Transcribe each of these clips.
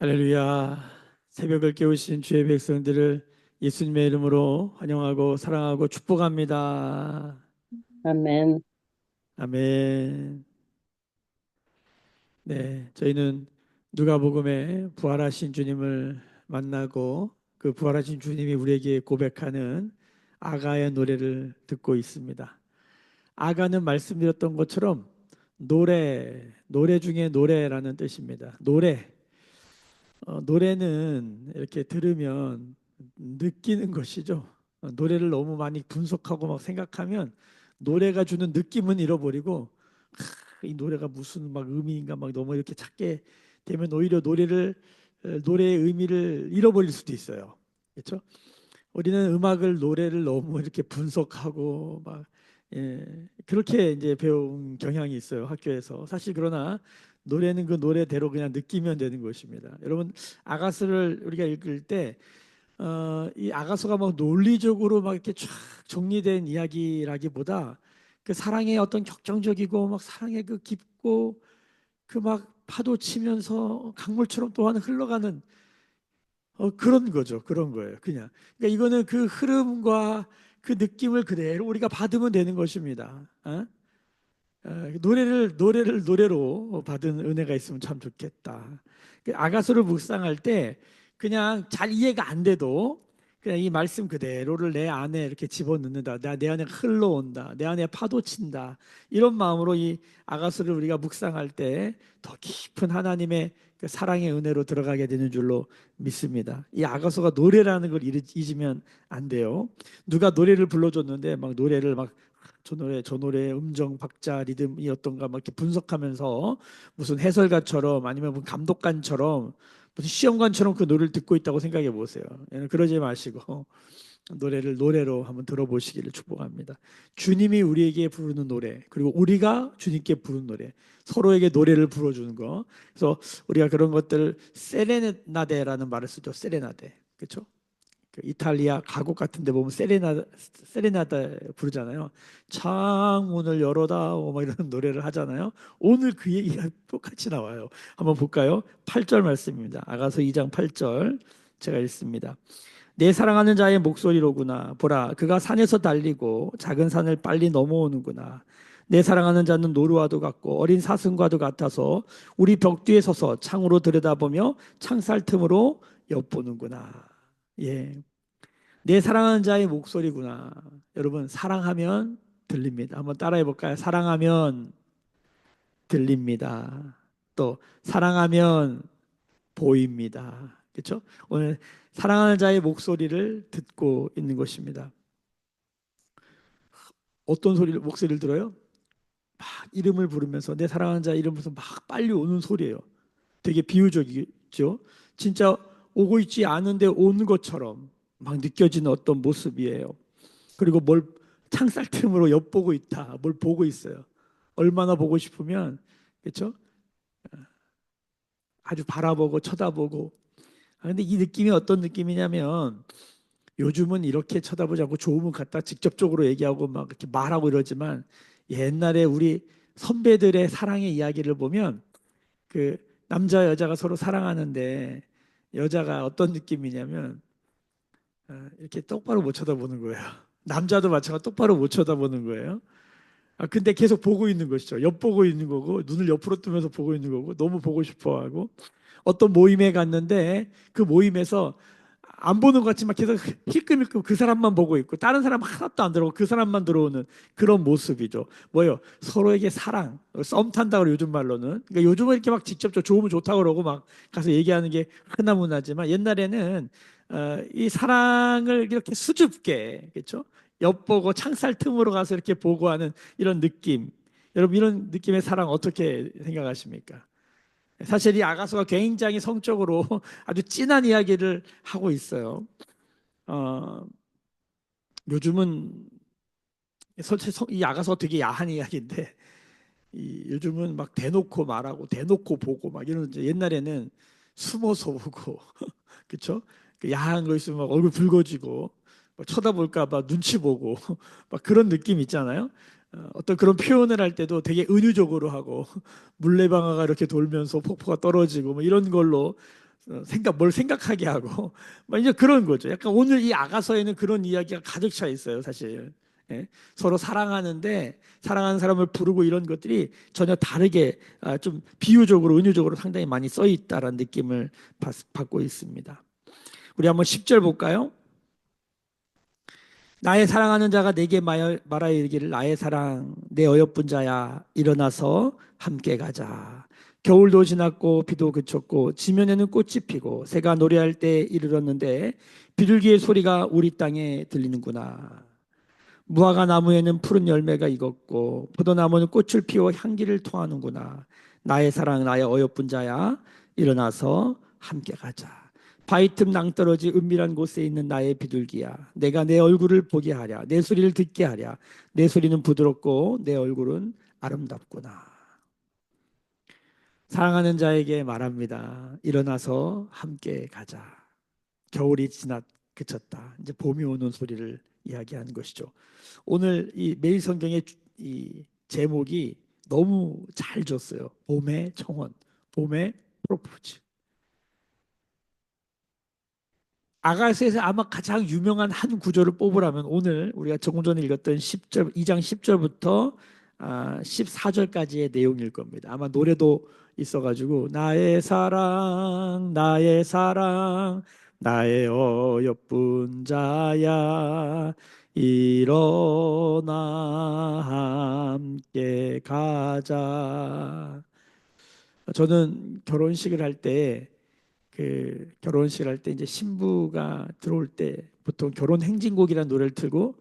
할렐루야. 새벽을 깨우신 주의 백성들을 예수님의 이름으로 환영하고 사랑하고 축복합니다. 아멘. 아멘. 네, 저희는 누가복음에 부활하신 주님을 만나고 그 부활하신 주님이 우리에게 고백하는 아가의 노래를 듣고 있습니다. 아가는 말씀드렸던 것처럼 노래 중에 노래라는 뜻입니다. 노래는 이렇게 들으면 느끼는 것이죠. 노래를 너무 많이 분석하고 막 생각하면 노래가 주는 느낌은 잃어버리고 이 노래가 무슨 막 의미인가 막 너무 이렇게 찾게 되면 오히려 노래의 의미를 잃어버릴 수도 있어요. 그렇죠? 우리는 노래를 너무 이렇게 분석하고 막 그렇게 이제 배운 경향이 있어요, 학교에서. 사실 그러나 노래는 그 노래대로 그냥 느끼면 되는 것입니다. 여러분, 아가서를 우리가 읽을 때 이 아가서가 막 논리적으로 막 이렇게 쫙 정리된 이야기라기보다 그 사랑의 어떤 격정적이고 막 사랑의 그 깊고 그 막 파도 치면서 강물처럼 또한 흘러가는 그런 거죠. 그런 거예요. 그냥. 그러니까 이거는 그 흐름과 그 느낌을 그대로 우리가 받으면 되는 것입니다. 노래를 노래로 받은 은혜가 있으면 참 좋겠다. 그 아가서를 묵상할 때 그냥 잘 이해가 안 돼도 그냥 이 말씀 그대로를 내 안에 이렇게 집어넣는다. 내 안에 흘러온다. 내 안에 파도친다. 이런 마음으로 이 아가서를 우리가 묵상할 때 더 깊은 하나님의 그 사랑의 은혜로 들어가게 되는 줄로 믿습니다. 이 아가서가 노래라는 걸 잊으면 안 돼요. 누가 노래를 불러줬는데 막 노래를 막 저 노래의 음정, 박자, 리듬이 어떤가 막 이렇게 분석하면서 무슨 해설가처럼 아니면 무슨 감독관처럼 무슨 시험관처럼 그 노래를 듣고 있다고 생각해 보세요. 그러지 마시고 노래를 노래로 한번 들어보시기를 축복합니다. 주님이 우리에게 부르는 노래, 그리고 우리가 주님께 부르는 노래, 서로에게 노래를 불러주는 거. 그래서 우리가 그런 것들 세레나데라는 말을 쓰죠. 세레나데. 그렇죠? 그 이탈리아 가곡 같은 데 보면 세레나다 부르잖아요. 창문을 열어다오 막 이런 노래를 하잖아요. 오늘 그 얘기가 똑같이 나와요. 한번 볼까요? 8절 말씀입니다. 아가서 2장 8절 제가 읽습니다. 내 사랑하는 자의 목소리로구나. 보라, 그가 산에서 달리고 작은 산을 빨리 넘어오는구나. 내 사랑하는 자는 노루와도 같고 어린 사슴과도 같아서 우리 벽 뒤에 서서 창으로 들여다보며 창살 틈으로 엿보는구나. 예. 내 사랑하는 자의 목소리구나. 여러분, 사랑하면 들립니다. 한번 따라해 볼까요? 사랑하면 들립니다. 또 사랑하면 보입니다. 그렇죠? 오늘 사랑하는 자의 목소리를 듣고 있는 것입니다. 어떤 목소리를 들어요? 막 이름을 부르면서 내 사랑하는 자 이름 부르면서 막 빨리 오는 소리예요. 되게 비유적이죠. 진짜 오고 있지 않은데 오는 것처럼 막 느껴지는 어떤 모습이에요. 그리고 뭘 창살 틈으로 엿보고 있다. 뭘 보고 있어요. 얼마나 보고 싶으면 그렇죠? 아주 바라보고 쳐다보고. 근데 이 느낌이 어떤 느낌이냐면 요즘은 이렇게 쳐다보지 않고 좋으면 갖다 직접적으로 얘기하고 막 이렇게 말하고 이러지만 옛날에 우리 선배들의 사랑의 이야기를 보면 그 남자 여자가 서로 사랑하는데 여자가 어떤 느낌이냐면 이렇게 똑바로 못 쳐다보는 거예요. 남자도 마찬가지로 똑바로 못 쳐다보는 거예요. 근데 계속 보고 있는 것이죠. 엿보고 있는 거고 눈을 옆으로 뜨면서 보고 있는 거고 너무 보고 싶어 하고 어떤 모임에 갔는데 그 모임에서 안 보는 것 같지만 계속 힐끔힐끔 그 사람만 보고 있고 다른 사람 하나도 안 들어오고 그 사람만 들어오는 그런 모습이죠. 뭐요? 서로에게 사랑, 썸 탄다고 요즘 말로는. 그러니까 요즘은 이렇게 막 직접적 좋으면 좋다고 그러고 막 가서 얘기하는 게 흔하문하지만 옛날에는 이 사랑을 이렇게 수줍게 그렇죠? 엿보고 창살 틈으로 가서 이렇게 보고 하는 이런 느낌. 여러분 이런 느낌의 사랑 어떻게 생각하십니까? 사실 이 아가서가 굉장히 성적으로 아주 진한 이야기를 하고 있어요. 어, 요즘은 사실 이 아가서가 되게 야한 이야기인데 요즘은 막 대놓고 말하고 대놓고 보고 막 이러는데 옛날에는 숨어서 보고 그쵸? 그 야한 거 있으면 막 얼굴 붉어지고 막 쳐다볼까 봐 눈치 보고 막 그런 느낌 있잖아요. 어떤 그런 표현을 할 때도 되게 은유적으로 하고 물레방아가 이렇게 돌면서 폭포가 떨어지고 뭐 이런 걸로 뭘 생각하게 하고 막 이제 그런 거죠. 약간 오늘 이 아가서에는 그런 이야기가 가득 차 있어요, 사실. 예? 서로 사랑하는데 사랑하는 사람을 부르고 이런 것들이 전혀 다르게 좀 비유적으로 은유적으로 상당히 많이 써 있다라는 느낌을 받고 있습니다. 우리 한번 10절 볼까요? 나의 사랑하는 자가 내게 말하여 이르기를 나의 사랑 내 어여쁜 자야 일어나서 함께 가자. 겨울도 지났고 비도 그쳤고 지면에는 꽃이 피고 새가 노래할 때 이르렀는데 비둘기의 소리가 우리 땅에 들리는구나. 무화과 나무에는 푸른 열매가 익었고 포도나무는 꽃을 피워 향기를 토하는구나. 나의 사랑 나의 어여쁜 자야 일어나서 함께 가자. 바위 틈 낭떠러지 은밀한 곳에 있는 나의 비둘기야. 내가 내 얼굴을 보게 하랴. 내 소리를 듣게 하랴. 내 소리는 부드럽고 내 얼굴은 아름답구나. 사랑하는 자에게 말합니다. 일어나서 함께 가자. 겨울이 그쳤다. 이제 봄이 오는 소리를 이야기하는 것이죠. 오늘 이 매일 성경의 이 제목이 너무 잘 줬어요. 봄의 청혼, 봄의 프로포즈. 아가서에서 아마 가장 유명한 한 구절을 뽑으라면 오늘 우리가 조금 전에 읽었던 10절, 2장 10절부터 14절까지의 내용일 겁니다. 아마 노래도 있어가지고 나의 사랑, 나의 어여쁜 자야 일어나 함께 가자. 저는 결혼식을 할 때 이제 신부가 들어올 때 보통 결혼 행진곡이라는 노래를 틀고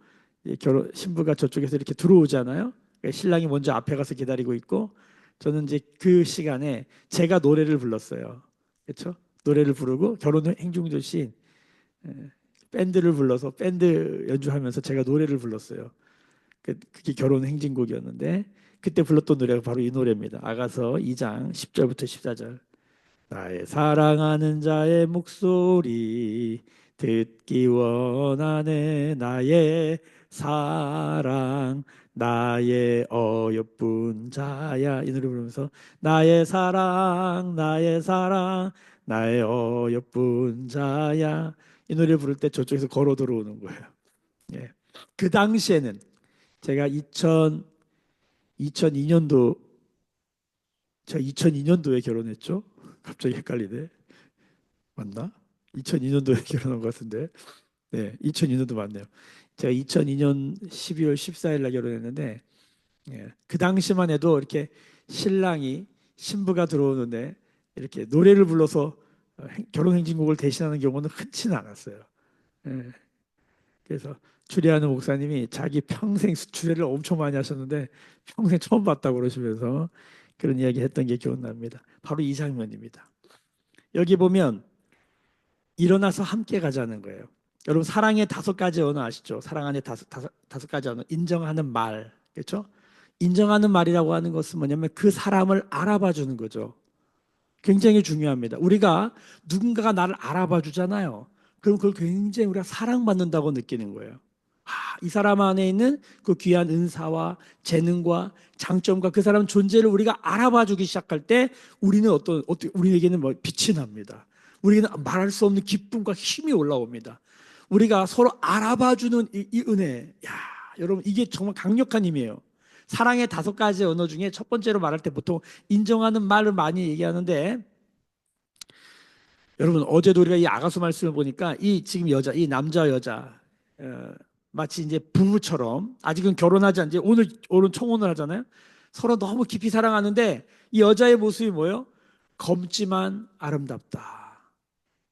신부가 저쪽에서 이렇게 들어오잖아요. 그러니까 신랑이 먼저 앞에 가서 기다리고 있고 저는 이제 그 시간에 제가 노래를 불렀어요. 그렇죠? 노래를 부르고 결혼 행진곡 대신 밴드를 불러서 밴드 연주하면서 제가 노래를 불렀어요. 그게 결혼 행진곡이었는데 그때 불렀던 노래가 바로 이 노래입니다. 아가서 2장 10절부터 14절. 나의 사랑하는 자의 목소리 듣기 원하네. 나의 사랑 나의 어여쁜 자야. 이 노래 부르면서 나의 사랑 나의 어여쁜 자야. 이 노래 부를 때 저쪽에서 걸어 들어오는 거예요. 예. 그 당시에는 제가 2002년도 제가 2002년도에 결혼했죠. 갑자기 헷갈리네. 맞나? 2002년도에 결혼한 것 같은데. 네, 2002년도 맞네요. 제가 2002년 12월 14일 날 결혼했는데 그 당시만 해도 이렇게 신랑이 신부가 들어오는데 이렇게 노래를 불러서 결혼 행진곡을 대신하는 경우는 흔치는 않았어요. 예, 그래서 주례하는 목사님이 자기 평생 주례를 엄청 많이 하셨는데 평생 처음 봤다고 그러시면서 그런 이야기 했던 게 기억납니다. 바로 이 장면입니다. 여기 보면 일어나서 함께 가자는 거예요. 여러분 사랑의 5가지 언어 아시죠? 사랑 안에 다섯 가지 언어. 인정하는 말, 그렇죠? 인정하는 말이라고 하는 것은 뭐냐면 그 사람을 알아봐 주는 거죠. 굉장히 중요합니다. 우리가 누군가가 나를 알아봐 주잖아요. 그럼 그걸 굉장히 우리가 사랑받는다고 느끼는 거예요. 이 사람 안에 있는 그 귀한 은사와 재능과 장점과 그 사람 존재를 우리가 알아봐 주기 시작할 때 우리는 우리에게는 뭐 빛이 납니다. 우리는 말할 수 없는 기쁨과 힘이 올라옵니다. 우리가 서로 알아봐 주는 이 은혜. 야, 여러분 이게 정말 강력한 힘이에요. 사랑의 5가지 언어 중에 첫 번째로 말할 때 보통 인정하는 말을 많이 얘기하는데 여러분 어제도 우리가 이 아가서 말씀을 보니까 이 지금 이 남자 여자 마치 이제 부부처럼 아직은 결혼하지 않지 오늘 청혼을 하잖아요. 서로 너무 깊이 사랑하는데 이 여자의 모습이 뭐예요? 검지만 아름답다.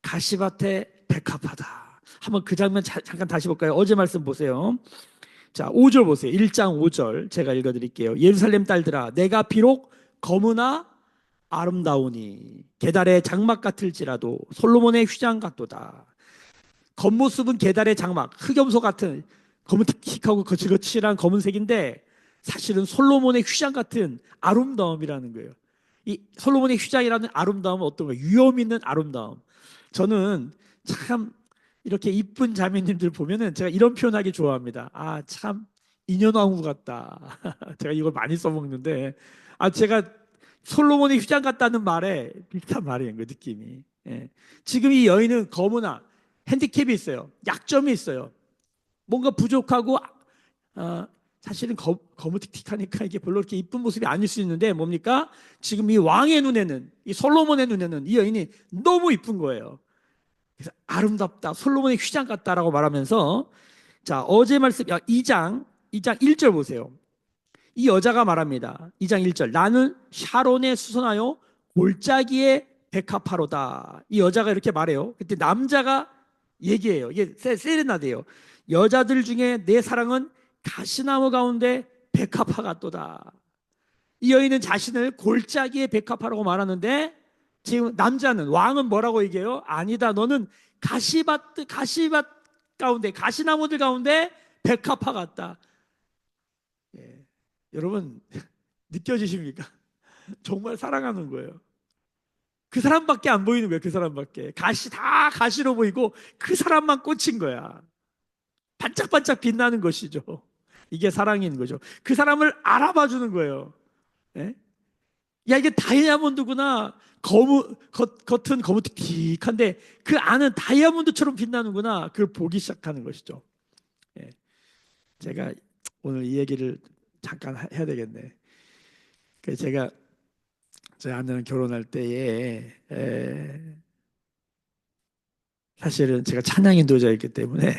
가시밭에 백합하다. 한번 그 장면 잠깐 다시 볼까요? 어제 말씀 보세요. 자, 5절 보세요. 1장 5절 제가 읽어드릴게요. 예루살렘 딸들아, 내가 비록 검으나 아름다우니 계달의 장막 같을지라도 솔로몬의 휘장 같도다. 겉모습은 계달의 장막, 흑염소 같은 검은틱하고 거칠거칠한 검은색인데 사실은 솔로몬의 휘장 같은 아름다움이라는 거예요. 이 솔로몬의 휘장이라는 아름다움은 어떤 거예요? 위험 있는 아름다움. 저는 참 이렇게 이쁜 자매님들 보면은 제가 이런 표현하기 좋아합니다. 아, 참 인연왕후 같다. 제가 이걸 많이 써먹는데 제가 솔로몬의 휘장 같다는 말에 비슷한 말이에요. 그 느낌이. 예. 지금 이 여인은 거무나 핸디캡이 있어요. 약점이 있어요. 뭔가 부족하고 사실은 거무틱틱하니까 이게 별로 그렇게 이쁜 모습이 아닐 수 있는데 뭡니까? 지금 이 왕의 눈에는, 이 솔로몬의 눈에는 이 여인이 너무 이쁜 거예요. 그래서 아름답다, 솔로몬의 휘장 같다라고 말하면서, 자, 어제 말씀 2장 1절 보세요. 이 여자가 말합니다. 2장 1절. 나는 샤론에 수선하여 골짜기에 백합화로다. 이 여자가 이렇게 말해요. 그때 남자가 얘기해요. 이게 세레나데요. 여자들 중에 내 사랑은 가시나무 가운데 백합화 같도다. 이 여인은 자신을 골짜기에 백합화라고 말하는데, 지금 남자는, 왕은 뭐라고 얘기해요? 아니다. 너는 가시밭 가운데, 가시나무들 가운데 백합화 같다. 예. 여러분, 느껴지십니까? 정말 사랑하는 거예요. 그 사람밖에 안 보이는 거예요. 그 사람밖에. 다 가시로 보이고 그 사람만 꽂힌 거야. 반짝반짝 빛나는 것이죠. 이게 사랑인 거죠. 그 사람을 알아봐 주는 거예요. 예? 야, 이게 다이아몬드구나. 겉은 거무튀틱한데 그 안은 다이아몬드처럼 빛나는구나. 그걸 보기 시작하는 것이죠. 예. 제가 오늘 이 얘기를 잠깐 해야 되겠네. 제가 저희 아내는 결혼할 때에 사실은 제가 찬양 인도자였기 때문에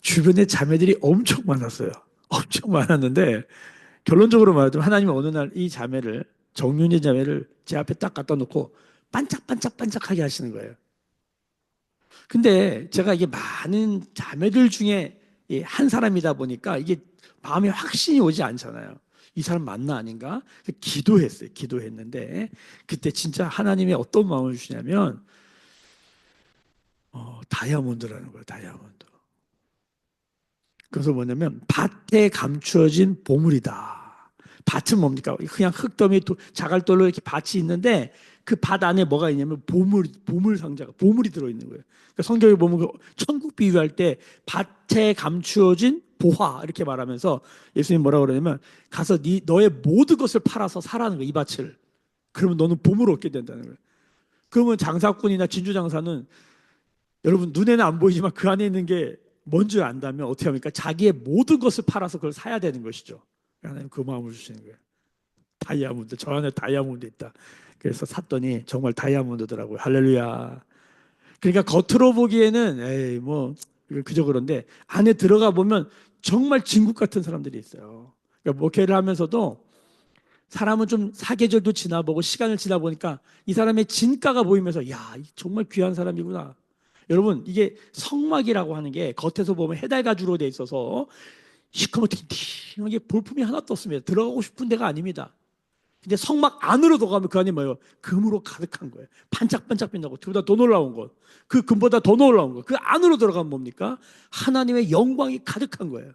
주변에 자매들이 엄청 많았어요. 엄청 많았는데 결론적으로 말하자면 하나님은 어느 날 이 자매를, 정윤희 자매를 제 앞에 딱 갖다 놓고 반짝반짝반짝하게 하시는 거예요. 근데 제가 이게 많은 자매들 중에 한 사람이다 보니까 이게 마음에 확신이 오지 않잖아요. 이 사람 맞나 아닌가? 기도했어요. 기도했는데 그때 진짜 하나님이 어떤 마음을 주시냐면 다이아몬드라는 거예요. 다이아몬드. 그래서 뭐냐면 밭에 감추어진 보물이다. 밭은 뭡니까? 그냥 흙더미 자갈돌로 이렇게 밭이 있는데 그 밭 안에 뭐가 있냐면 보물 상자가, 보물이 들어있는 거예요. 그러니까 성경에 보면 그 천국 비유할 때 밭에 감추어진 보화 이렇게 말하면서 예수님 뭐라고 그러냐면 가서 너의 모든 것을 팔아서 사라는 거야, 이 밭을. 그러면 너는 보물을 얻게 된다는 거예요. 그러면 장사꾼이나 진주장사는 여러분 눈에는 안 보이지만 그 안에 있는 게 뭔지 안다면 어떻게 합니까? 자기의 모든 것을 팔아서 그걸 사야 되는 것이죠. 하나님 그 마음을 주시는 거예요. 다이아몬드, 저 안에 다이아몬드 있다. 그래서 샀더니 정말 다이아몬드더라고요. 할렐루야. 그러니까 겉으로 보기에는 에이 뭐 그저 그런데 안에 들어가 보면 정말 진국 같은 사람들이 있어요. 그러니까 목회를 하면서도 사람은 좀 사계절도 지나보고 시간을 지나보니까 이 사람의 진가가 보이면서 야, 정말 귀한 사람이구나. 여러분, 이게 성막이라고 하는 게 겉에서 보면 해달가주로 돼 있어서 시커멓게 볼품이 하나도 없습니다. 들어가고 싶은 데가 아닙니다. 근데 성막 안으로 들어가면 그 안에 뭐예요? 금으로 가득한 거예요. 반짝반짝 빛나고 그보다 더 놀라운 것, 그 금보다 더 놀라운 것, 그 안으로 들어가면 뭡니까? 하나님의 영광이 가득한 거예요.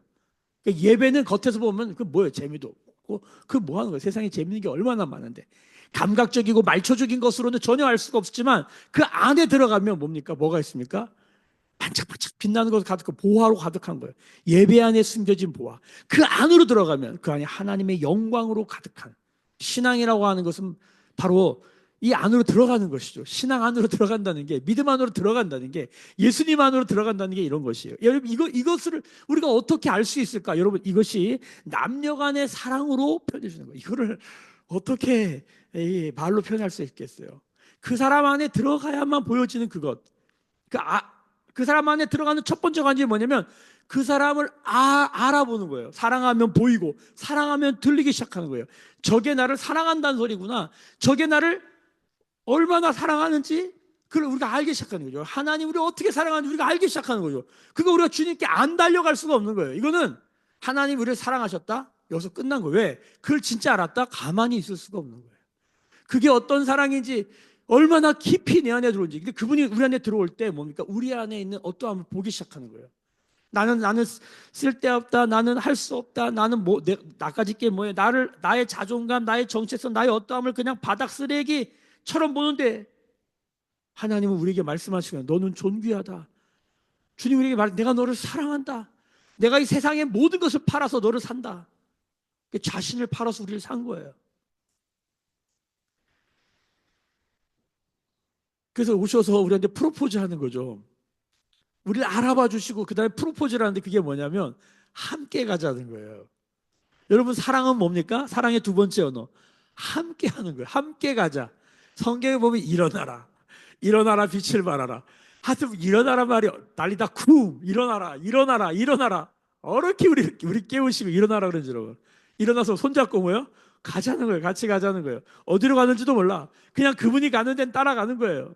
그러니까 예배는 겉에서 보면 그 뭐예요? 재미도 없고 그 뭐 하는 거예요? 세상에 재밌는 게 얼마나 많은데 감각적이고 말초적인 것으로는 전혀 알 수가 없지만 그 안에 들어가면 뭡니까? 뭐가 있습니까? 반짝반짝 빛나는 것으로 가득한 보화로 가득한 거예요. 예배 안에 숨겨진 보화. 그 안으로 들어가면 그 안에 하나님의 영광으로 가득한 신앙이라고 하는 것은 바로 이 안으로 들어가는 것이죠. 신앙 안으로 들어간다는 게, 믿음 안으로 들어간다는 게, 예수님 안으로 들어간다는 게 이런 것이에요. 여러분, 이것을 우리가 어떻게 알 수 있을까? 여러분, 이것이 남녀 간의 사랑으로 표현해 주는 거예요. 이거를 어떻게 말로 표현할 수 있겠어요? 그 사람 안에 들어가야만 보여지는 그것. 그, 그 사람 안에 들어가는 첫 번째 관점이 뭐냐면 그 사람을 알아보는 거예요. 사랑하면 보이고 사랑하면 들리기 시작하는 거예요. 저게 나를 사랑한다는 소리구나. 저게 나를 얼마나 사랑하는지 그걸 우리가 알기 시작하는 거죠. 하나님 우리 어떻게 사랑하는지 우리가 알기 시작하는 거죠. 그거 우리가 주님께 안 달려갈 수가 없는 거예요. 이거는 하나님 우리를 사랑하셨다? 여기서 끝난 거예요. 왜? 그걸 진짜 알았다? 가만히 있을 수가 없는 거예요. 그게 어떤 사랑인지 얼마나 깊이 내 안에 들어온지. 근데 그분이 우리 안에 들어올 때 뭡니까? 우리 안에 있는 어떠함을 보기 시작하는 거예요. 나는 쓸데없다. 나는 할 수 없다. 나는 나까지 게 뭐예요? 나의 자존감, 나의 정체성, 나의 어떠함을 그냥 바닥 쓰레기처럼 보는데 하나님은 우리에게 말씀하시거든요. 너는 존귀하다. 주님 우리에게 내가 너를 사랑한다. 내가 이 세상의 모든 것을 팔아서 너를 산다. 자신을 팔아서 우리를 산 거예요. 그래서 오셔서 우리한테 프로포즈 하는 거죠. 우리를 알아봐 주시고 그다음에 프로포즈를 하는데 그게 뭐냐면 함께 가자는 거예요. 여러분 사랑은 뭡니까? 사랑의 두 번째 언어. 함께 하는 거예요. 함께 가자. 성경에 보면 일어나라. 일어나라 빛을 발하라. 하여튼 일어나라 말이 난리다 쿵 일어나라 일어나라 일어나라. 어렵게 우리 깨우시고 일어나라 그러지 여러분. 일어나서 손잡고 뭐요? 가자는 거예요. 같이 가자는 거예요. 어디로 가는지도 몰라. 그냥 그분이 가는 데는 따라가는 거예요.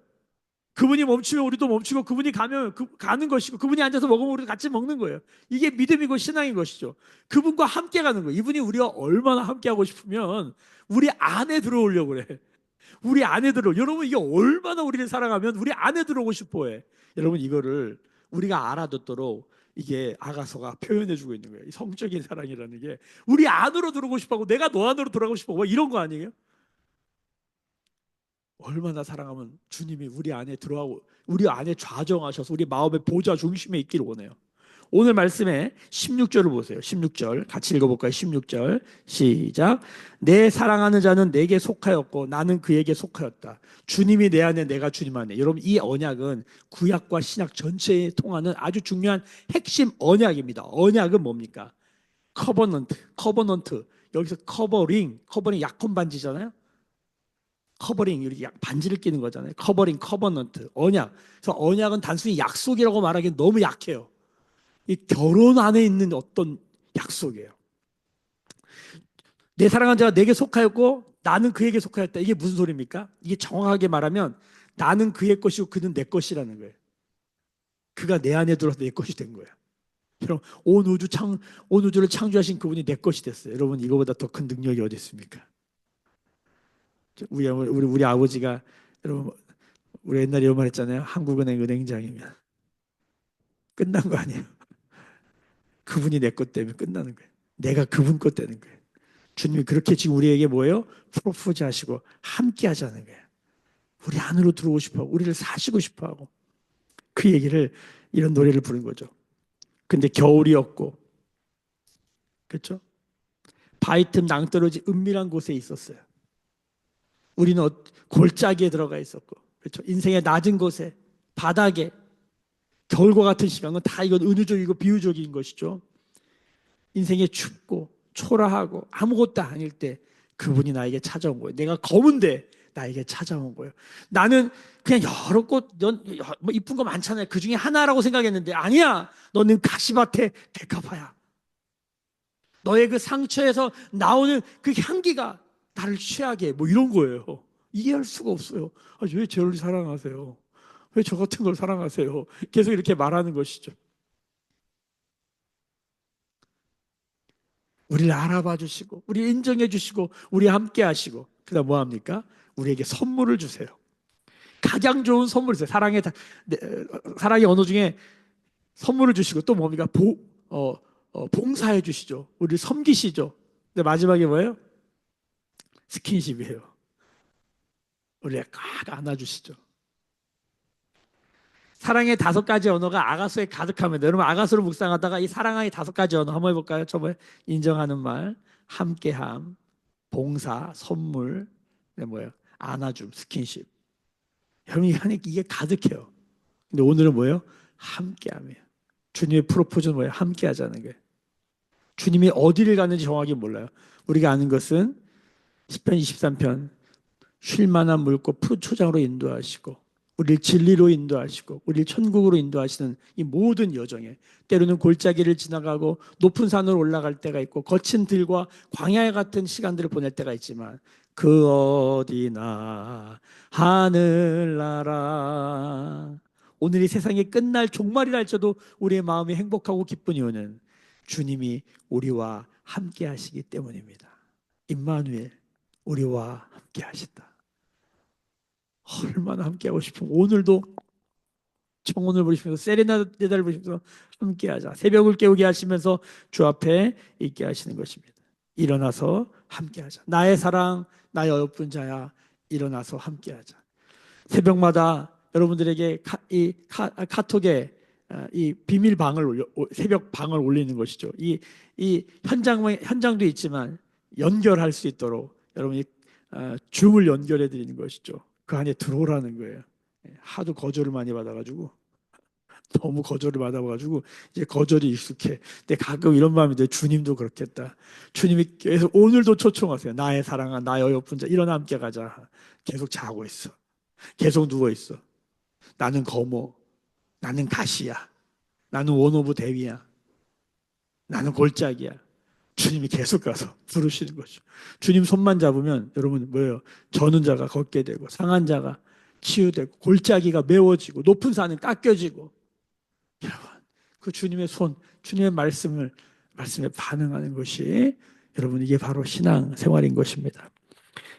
그분이 멈추면 우리도 멈추고 그분이 가면 가는 것이고 그분이 앉아서 먹으면 우리도 같이 먹는 거예요. 이게 믿음이고 신앙인 것이죠. 그분과 함께 가는 거예요. 이분이 우리와 얼마나 함께 하고 싶으면 우리 안에 들어오려고 그래. 우리 안에 들어. 여러분 이게 얼마나 우리를 사랑하면 우리 안에 들어오고 싶어해. 여러분 이거를 우리가 알아듣도록 이게 아가서가 표현해주고 있는 거예요. 이 성적인 사랑이라는 게 우리 안으로 들어오고 싶어하고 내가 너 안으로 들어가고 싶어. 뭐 이런 거 아니에요? 얼마나 사랑하면 주님이 우리 안에 들어가고 우리 안에 좌정하셔서 우리 마음의 보좌 중심에 있기를 원해요. 오늘 말씀에 16절을 보세요. 16절 같이 읽어볼까요? 16절 시작. 내 사랑하는 자는 내게 속하였고 나는 그에게 속하였다. 주님이 내 안에 내가 주님 안에. 여러분 이 언약은 구약과 신약 전체에 통하는 아주 중요한 핵심 언약입니다. 언약은 뭡니까? 커버넌트. 여기서 커버링 약혼 반지잖아요. 커버링 이렇게 반지를 끼는 거잖아요. 커버넌트 언약. 그래서 언약은 단순히 약속이라고 말하기엔 너무 약해요. 이 결혼 안에 있는 어떤 약속이에요. 내 사랑하는 자가 내게 속하였고 나는 그에게 속하였다. 이게 무슨 소리입니까? 이게 정확하게 말하면 나는 그의 것이고 그는 내 것이라는 거예요. 그가 내 안에 들어서 내 것이 된 거예요. 여러분 온 우주를 창조하신 그분이 내 것이 됐어요. 여러분 이거보다 더 큰 능력이 어디 있습니까? 우리 아버지가 여러분 우리 옛날에 이런 말 했잖아요. 한국은행 은행장이면 끝난 거 아니에요. 그분이 내 것 때문에 끝나는 거예요. 내가 그분 것 되는 거예요. 주님이 그렇게 지금 우리에게 뭐예요? 프로포즈 하시고 함께 하자는 거예요. 우리 안으로 들어오고 싶어 하고 우리를 사시고 싶어 하고 그 얘기를 이런 노래를 부른 거죠. 근데 겨울이었고 그렇죠? 바위 틈 낭떠러지 은밀한 곳에 있었어요. 우리는 골짜기에 들어가 있었고 그렇죠? 인생의 낮은 곳에 바닥에 겨울과 같은 시간은 다 이건 은유적이고 비유적인 것이죠. 인생에 춥고 초라하고 아무것도 아닐 때 그분이 나에게 찾아온 거예요. 내가 검은데 나에게 찾아온 거예요. 나는 그냥 여러 뭐 이쁜 거 많잖아요. 그 중에 하나라고 생각했는데 아니야. 너는 가시밭의 백합화야. 너의 그 상처에서 나오는 그 향기가 나를 취하게 해. 뭐 이런 거예요. 이해할 수가 없어요. 왜 저를 사랑하세요? 왜 저 같은 걸 사랑하세요? 계속 이렇게 말하는 것이죠. 우리를 알아봐 주시고 우리 인정해 주시고 우리 함께 하시고 그다음 뭐 합니까? 우리에게 선물을 주세요. 가장 좋은 선물이세요. 사랑의 언어 중에 선물을 주시고 또 뭡니까? 봉사해 주시죠. 우리를 섬기시죠. 근데 마지막에 뭐예요? 스킨십이에요. 우리를 꽉 안아주시죠. 사랑의 5가지 언어가 아가서에 가득합니다. 여러분 아가서를 묵상하다가 이 사랑의 5가지 언어 한번 해볼까요? 처음에 인정하는 말, 함께함, 봉사, 선물, 뭐예요? 안아줌, 스킨십. 여러분 이게 가득해요. 근데 오늘은 뭐예요? 함께함이에요. 주님의 프로포즈는 뭐예요? 함께하자는 거예요. 주님이 어디를 가는지 정확히 몰라요. 우리가 아는 것은 10편 23편 쉴 만한 물고 푸른 초장으로 인도하시고 우리를 진리로 인도하시고 우리를 천국으로 인도하시는 이 모든 여정에 때로는 골짜기를 지나가고 높은 산으로 올라갈 때가 있고 거친 들과 광야 같은 시간들을 보낼 때가 있지만 그 어디나 하늘나라 오늘이 세상의 끝날 종말이라 할지라도 우리의 마음이 행복하고 기쁜 이유는 주님이 우리와 함께 하시기 때문입니다. 임마누엘 우리와 함께 하신다. 얼마나 함께하고 싶으면 오늘도 청혼을 부리시면서 세레나데다를 부리시면서 함께하자. 새벽을 깨우게 하시면서 주 앞에 있게 하시는 것입니다. 일어나서 함께하자. 나의 사랑, 나의 어여쁜 자야. 일어나서 함께하자. 새벽마다 여러분들에게 카톡에 이 비밀 방을 새벽 방을 올리는 것이죠. 이 현장도 있지만 연결할 수 있도록 여러분이 줌을 연결해 드리는 것이죠. 그 안에 들어오라는 거예요. 하도 거절을 많이 받아가지고 너무 거절을 받아가지고 이제 거절이 익숙해. 근데 가끔 이런 마음이 돼. 주님도 그렇겠다. 주님이 계속 오늘도 초청하세요. 나의 사랑아, 나의 어여쁜 자, 일어나 함께 가자. 계속 자고 있어. 계속 누워 있어. 나는 거모, 나는 가시야, 나는 원오브 대위야, 나는 골짜기야. 주님이 계속 가서 부르시는 거죠. 주님 손만 잡으면 여러분 뭐예요? 저는 자가 걷게 되고 상한 자가 치유되고 골짜기가 메워지고 높은 산은 깎여지고 여러분 그 주님의 손, 주님의 말씀에 반응하는 것이 여러분 이게 바로 신앙 생활인 것입니다.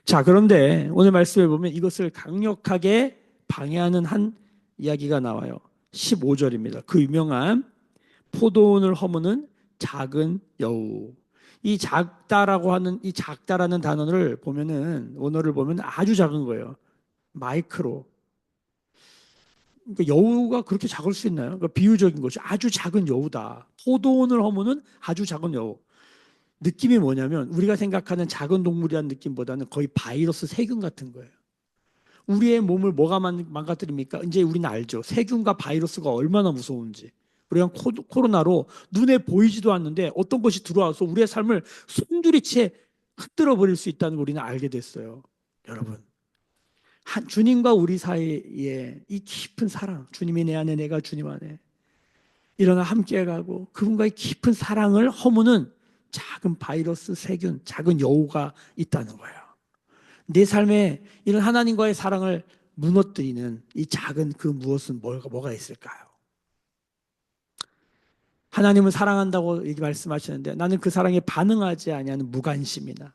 자, 그런데 오늘 말씀에 보면 이것을 강력하게 방해하는 한 이야기가 나와요. 15절입니다. 그 유명한 포도원을 허무는 작은 여우. 이 작다라고 하는 이 작다라는 단어를 보면은 원어를 보면 아주 작은 거예요. 마이크로. 그러니까 여우가 그렇게 작을 수 있나요? 그러니까 비유적인 것이 아주 작은 여우다. 포도원을 허무는 아주 작은 여우. 느낌이 뭐냐면 우리가 생각하는 작은 동물이라는 느낌보다는 거의 바이러스 세균 같은 거예요. 우리의 몸을 뭐가 망가뜨립니까? 이제 우리는 알죠. 세균과 바이러스가 얼마나 무서운지. 우리가 코로나로 눈에 보이지도 않는데 어떤 것이 들어와서 우리의 삶을 송두리째 흔들어 버릴 수 있다는 걸 우리는 알게 됐어요. 여러분, 주님과 우리 사이에 이 깊은 사랑, 주님이 내 안에 내가 주님 안에 일어나 함께 가고 그분과의 깊은 사랑을 허무는 작은 바이러스, 세균, 작은 여우가 있다는 거예요. 내 삶에 이런 하나님과의 사랑을 무너뜨리는 이 작은 그 무엇은 뭐가 있을까요? 하나님을 사랑한다고 이렇게 말씀하시는데 나는 그 사랑에 반응하지 아니하는 무관심이나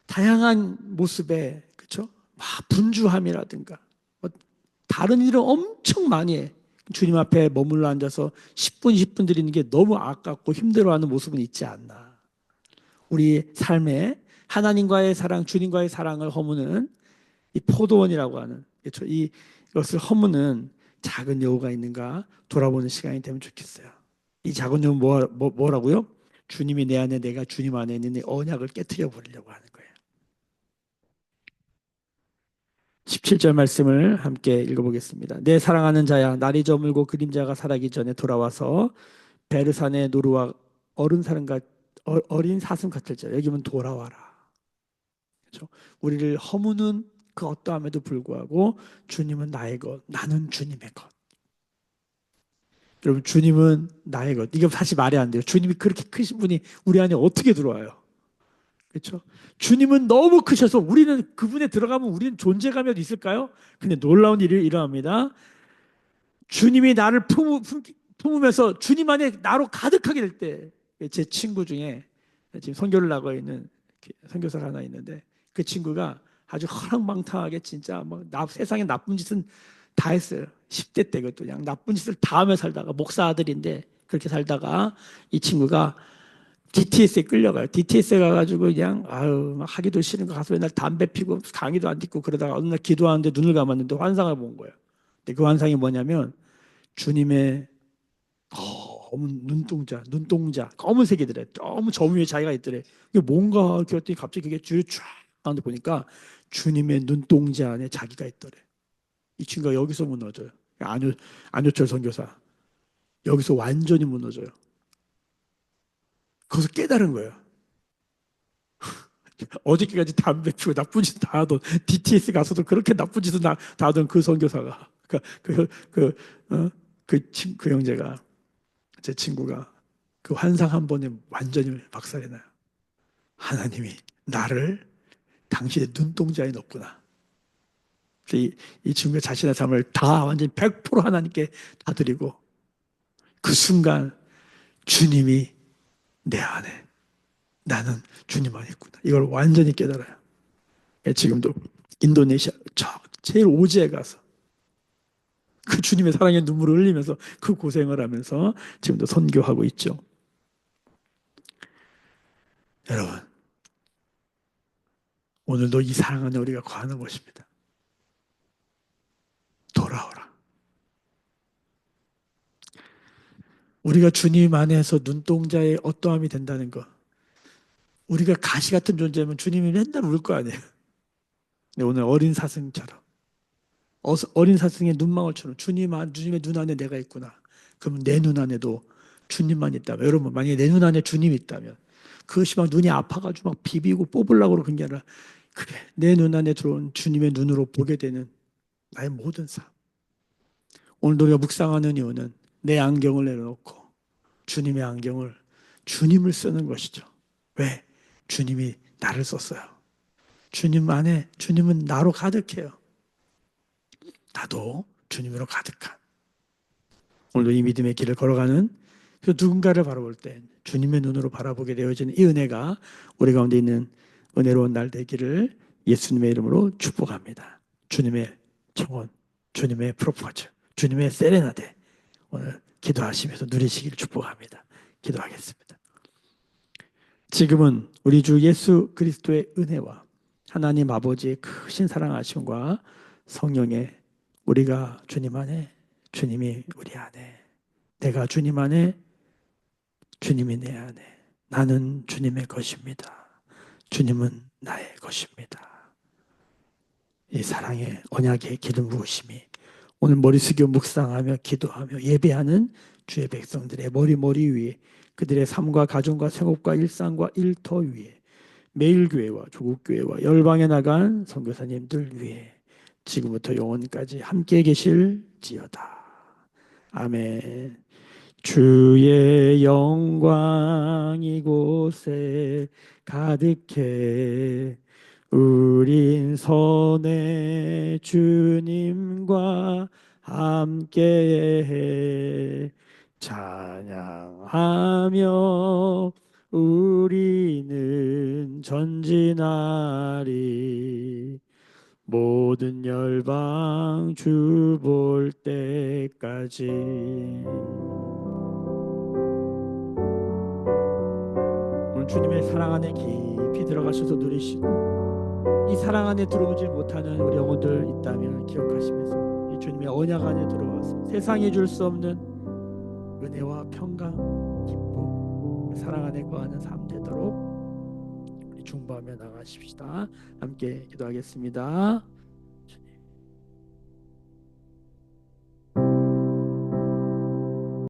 다양한 모습에 그렇죠? 막 분주함이라든가 뭐 다른 일을 엄청 많이 해. 주님 앞에 머물러 앉아서 10분, 20분 드리는 게 너무 아깝고 힘들어하는 모습은 있지 않나. 우리 삶에 하나님과의 사랑, 주님과의 사랑을 허무는 이 포도원이라고 하는 그렇죠? 이것을 허무는 작은 여우가 있는가 돌아보는 시간이 되면 좋겠어요. 이 작은 여우는 뭐라고요? 주님이 내 안에 내가 주님 안에 있는 이 언약을 깨트려 버리려고 하는 거예요. 17절 말씀을 함께 읽어보겠습니다. 내 사랑하는 자야 날이 저물고 그림자가 사라기 전에 돌아와서 베르산의 노루와 어린 사슴 같을 자 여기 보면 돌아와라. 그렇죠? 우리를 허무는 그 어떠함에도 불구하고 주님은 나의 것, 나는 주님의 것. 여러분 주님은 나의 것. 이게 사실 말이 안 돼요. 주님이 그렇게 크신 분이 우리 안에 어떻게 들어와요? 그렇죠? 주님은 너무 크셔서 우리는 그분에 들어가면 우리는 존재감이 있을까요? 근데 놀라운 일이 일어납니다. 주님이 나를 품으면서 주님 안에 나로 가득하게 될 때 제 친구 중에 지금 선교를 나가 있는 선교사가 하나 있는데 그 친구가 아주 허랑방탕하게 진짜 뭐 세상에 나쁜 짓은 다 했어요. 10대 때 그것도 그냥 나쁜 짓을 다 하며 살다가 목사 아들인데 그렇게 살다가 이 친구가 DTS에 끌려가요. DTS에 가가지고 그냥 아유 막 하기도 싫은 거 가서 맨날 담배 피고 강의도 안 듣고 그러다가 어느 날 기도하는데 눈을 감았는데 환상을 본 거예요. 근데 그 환상이 뭐냐면 주님의 검은 눈동자 검은색이더래. 너무 점 위에 자기가 있더래. 이게 뭔가 이렇게 했더니 갑자기 그게 줄이 쫙 가는데 보니까 주님의 눈동자 안에 자기가 있더래. 이 친구가 여기서 무너져요. 안효철 선교사 여기서 완전히 무너져요. 거기서 깨달은 거예요. 어저께까지 담배 피우고 나쁜 짓 다 하던 DTS 가서도 그렇게 나쁜 짓을 다 하던 그 선교사가 그 형제가 제 친구가 그 환상 한 번에 완전히 박살이 나요. 하나님이 나를 당신의 눈동자에 넣었구나. 이 친구가 자신의 삶을 다 완전히 100% 하나님께 다 드리고 그 순간 주님이 내 안에 나는 주님 안에 있구나. 이걸 완전히 깨달아요. 지금도 인도네시아 제일 오지에 가서 그 주님의 사랑의 눈물을 흘리면서 그 고생을 하면서 지금도 선교하고 있죠. 여러분, 오늘도 이 사랑 안에 우리가 거하는 것입니다. 돌아오라. 우리가 주님 안에서 눈동자의 어떠함이 된다는 것. 우리가 가시 같은 존재면 주님이 맨날 울 거 아니에요. 근데 오늘 어린 사슴처럼 어린 사슴의 눈망울처럼 주님의 눈 안에 내가 있구나. 그럼 내 눈 안에도 주님만 있다면, 여러분 만약에 내 눈 안에 주님이 있다면 그것이 막 눈이 아파가지고 막 비비고 뽑으려고 그러는 게 아니라, 그래, 내 눈 안에 들어온 주님의 눈으로 보게 되는 나의 모든 삶. 오늘 우리가 묵상하는 이유는 내 안경을 내려놓고 주님의 안경을, 주님을 쓰는 것이죠. 왜? 주님이 나를 썼어요. 주님 안에, 주님은 나로 가득해요. 나도 주님으로 가득한, 오늘도 이 믿음의 길을 걸어가는 그 누군가를 바라볼 때 주님의 눈으로 바라보게 되어지는 이 은혜가 우리 가운데 있는 은혜로운 날 되기를 예수님의 이름으로 축복합니다. 주님의 청혼, 주님의 프로포즈, 주님의 세레나데 오늘 기도하시면서 누리시기를 축복합니다. 기도하겠습니다. 지금은 우리 주 예수 그리스도의 은혜와 하나님 아버지의 크신 사랑하심과 성령의, 우리가 주님 안에, 주님이 우리 안에, 내가 주님 안에, 주님이 내 안에, 나는 주님의 것입니다. 주님은 나의 것입니다. 이 사랑의 언약의 기름 부으심이 오늘 머리 숙여 묵상하며 기도하며 예배하는 주의 백성들의 머리 위에, 그들의 삶과 가정과 생업과 일상과 일터 위에, 매일교회와 조국교회와 열방에 나간 선교사님들 위에 지금부터 영원까지 함께 계실지어다. 아멘. 주의 영광 이곳에 가득해 우린 선의 주님과 함께해 찬양하며 우리는 전진하리 모든 열방 주 볼 때까지. 오늘 주님의 사랑 안에 깊이 들어가셔서 누리시고, 이 사랑 안에 들어오지 못하는 우리 영혼들 있다면 기억하시면서 이 주님의 언약 안에 들어와서 세상이 줄 수 없는 은혜와 평강, 기쁨, 사랑 안에 거하는 삶 되도록 우리 중보하며 나가십시다. 함께 기도하겠습니다.